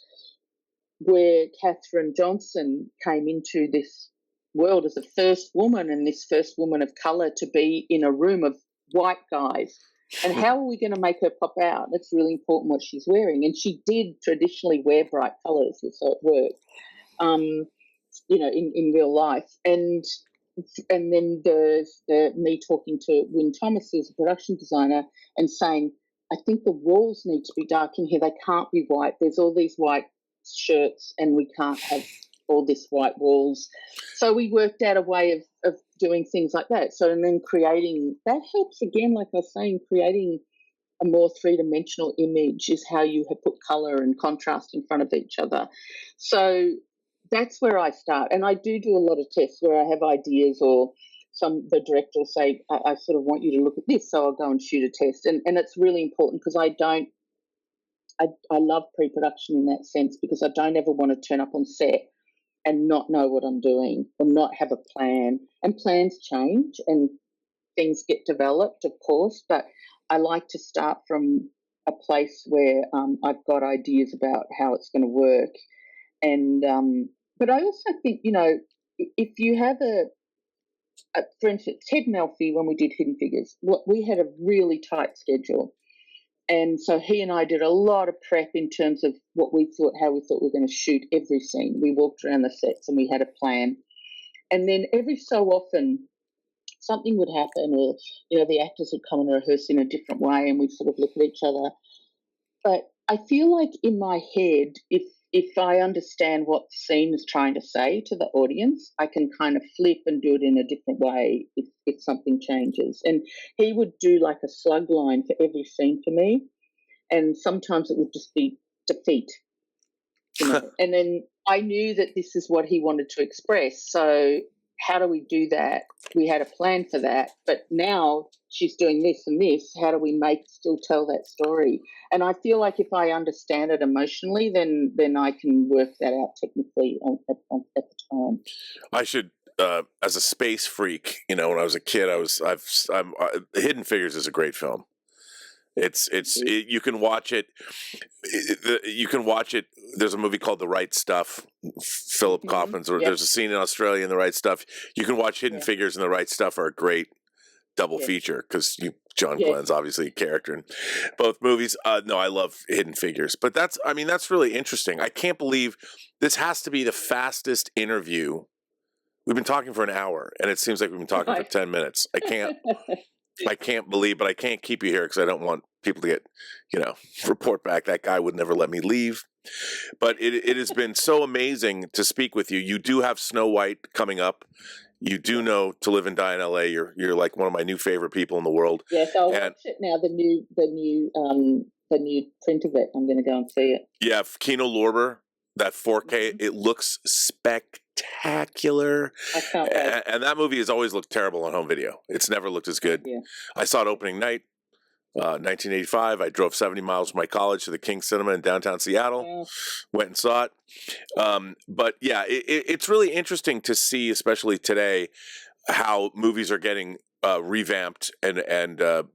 where Katherine Johnson came into this world as a first woman and this first woman of colour to be in a room of white guys And how are we going to make her pop out? It's really important what she's wearing. And she did traditionally wear bright colours, so it worked, in real life. And then there's me talking to Wynne Thomas, who's a production designer, and saying, I think the walls need to be dark in here. They can't be white. There's all these white shirts and we can't have all this white walls. So we worked out a way of doing things like that. So, and then creating, that helps again, like I was saying, creating a more three-dimensional image is how you have put colour and contrast in front of each other. So that's where I start. And I do a lot of tests where I have ideas, or the director will say, I sort of want you to look at this, so I'll go and shoot a test. And it's really important because I love pre-production in that sense, because I don't ever want to turn up on set and not know what I'm doing or not have a plan. And plans change and things get developed, of course, but I like to start from a place where I've got ideas about how it's going to work. And but I also think, if you have for instance, Ted Melfi, when we did Hidden Figures, we had a really tight schedule. And so he and I did a lot of prep in terms of how we thought we were going to shoot every scene. We walked around the sets and we had a plan. And then every so often something would happen, or, the actors would come and rehearse in a different way, and we'd sort of look at each other. But I feel like in my head, if I understand what the scene is trying to say to the audience, I can kind of flip and do it in a different way if something changes. And he would do like a slug line for every scene for me, and sometimes it would just be defeat. And then I knew that this is what he wanted to express. So how do we do that? We had a plan for that, but now she's doing this and this. How do we still tell that story? And I feel like if I understand it emotionally, then I can work that out technically at the time. I should, as a space freak, when I was a kid, Hidden Figures is a great film. You can watch it. You can watch it. There's a movie called The Right Stuff, Philip Kaufman's, or there's a scene in Australia in The Right Stuff. You can watch Hidden Figures and The Right Stuff are a great double feature, because John Glenn's obviously a character in both movies. No, I love Hidden Figures, but that's really interesting. I can't believe this has to be the fastest interview. We've been talking for an hour, and it seems like we've been talking for 10 minutes. I can't believe, but I can't keep you here because I don't want people to get, report back. That guy would never let me leave. But it has been so amazing to speak with you. You do have Snow White coming up. You do know To Live and Die in L.A. You're like one of my new favorite people in the world. Yes, I'll watch it now. The new print of it. I'm going to go and see it. Yeah, Kino Lorber, that 4K. It looks spectacular. I can't wait. And that movie has always looked terrible on home video. It's never looked as good. Yeah. I saw it opening night. 1985, I drove 70 miles from my college to the King Cinema in downtown Seattle, went and saw it. But yeah, it's really interesting to see, especially today, how movies are getting revamped and the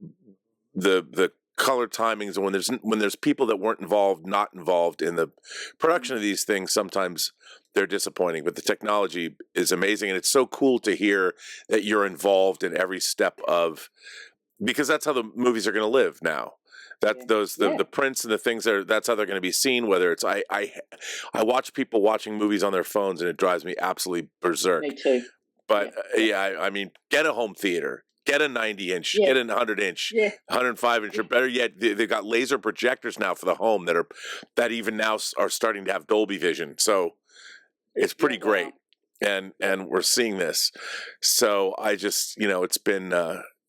color timings, and when there's people that weren't not involved in the production of these things, sometimes they're disappointing. But the technology is amazing, and it's so cool to hear that you're involved in every step of. Because that's how the movies are going to live now. The prints and the things that's how they're going to be seen. Whether it's I watch people watching movies on their phones, and it drives me absolutely berserk. Me too. But I mean, get a home theater, get a 90-inch, get a 100-inch, 105-inch, or better yet, they've got laser projectors now for the home that even now are starting to have Dolby Vision. So it's pretty great, and we're seeing this. So I just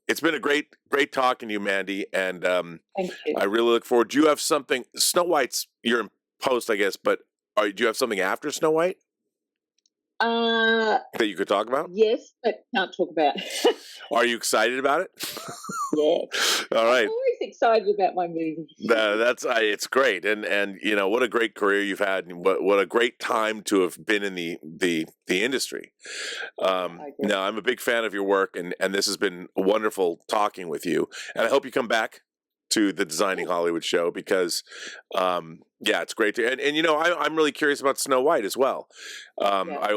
it's been a great talking to you, Mandy, and thank you. I really look forward. Do you have something? Snow White's you're in post, I guess, but do you have something after Snow White that you could talk about? Yes, but can't talk about. Are you excited about it? Yeah. All right. I'm always excited about my movies. It's great, and what a great career you've had, and what a great time to have been in the industry. No, I'm a big fan of your work, and this has been wonderful talking with you, and I hope you come back to the Designing Hollywood show, because Yeah, it's great to, and I'm really curious about Snow White as well. Yeah.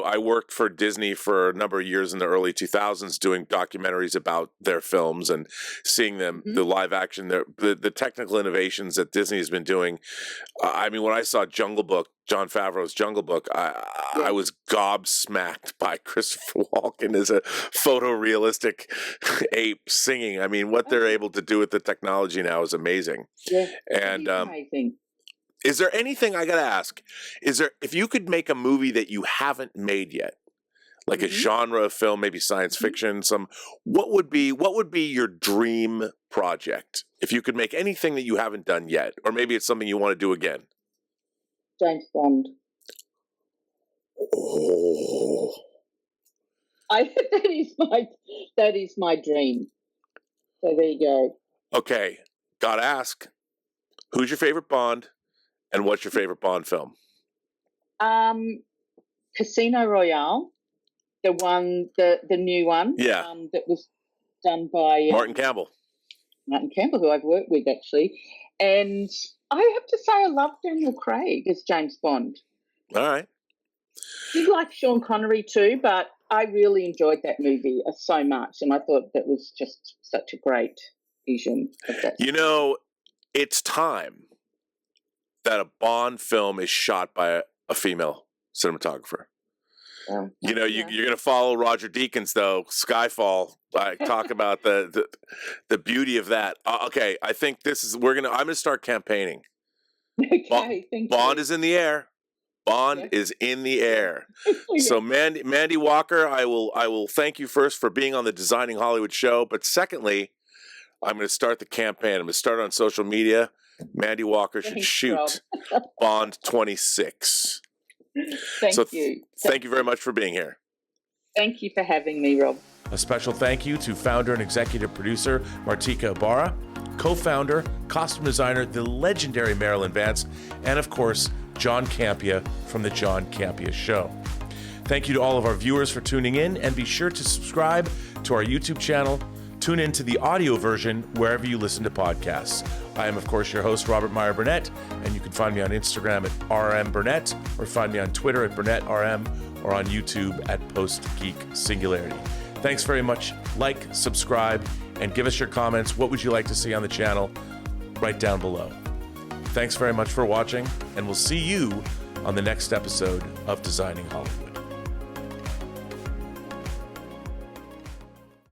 I worked for Disney for a number of years in the early 2000s doing documentaries about their films and seeing them, Mhm. the live action, the technical innovations that Disney has been doing. I mean, when I saw Jungle Book, Jon Favreau's Jungle Book, I Yeah. was gobsmacked by Christopher Walken as a photorealistic ape singing. I mean, what they're able to do with the technology now is amazing. Yeah. It And is amazing. is there anything I got to ask? If you could make a movie that you haven't made yet, like a Mhm. genre of film, maybe science fiction, what would be your dream project? If you could make anything that you haven't done yet, or maybe it's something you want to do again. James Bond. Oh, That is my dream. So there you go. okay. Gotta ask, who's your favorite Bond, and what's your favorite Bond film? Casino Royale, the new one. Yeah. That was done by Martin Campbell. Martin Campbell, who I've worked with actually, and I have to say I love Daniel Craig as James Bond. All right. I did like Sean Connery too, but I really enjoyed that movie so much, and I thought that was just such a great vision of that. It's time that a Bond film is shot by a female cinematographer. You're going to follow Roger Deakins, though. Skyfall. I talk about the beauty of that. Okay, I think I'm going to start campaigning. Okay, thank Bond you. is in the air. Bond is in the air. So Mandy Walker, I will thank you first for being on the Designing Hollywood show, but secondly, I'm going to start the campaign. I'm going to start on social media. Mandy Walker should shoot Bond 26. Thank you. Thank you very much for being here. Thank you for having me, Rob. A special thank you to founder and executive producer Martika Ibarra, co-founder, costume designer, the legendary Marilyn Vance, and of course, John Campea from the John Campea Show. Thank you to all of our viewers for tuning in, and be sure to subscribe to our YouTube channel. Tune in to the audio version wherever you listen to podcasts. I am, of course, your host, Robert Meyer Burnett, and you can find me on Instagram at rmburnett, or find me on Twitter at BurnettRM, or on YouTube at PostGeekSingularity. Thanks very much. Like, subscribe, and give us your comments. What would you like to see on the channel? Right down below. Thanks very much for watching, and we'll see you on the next episode of Designing Hollywood.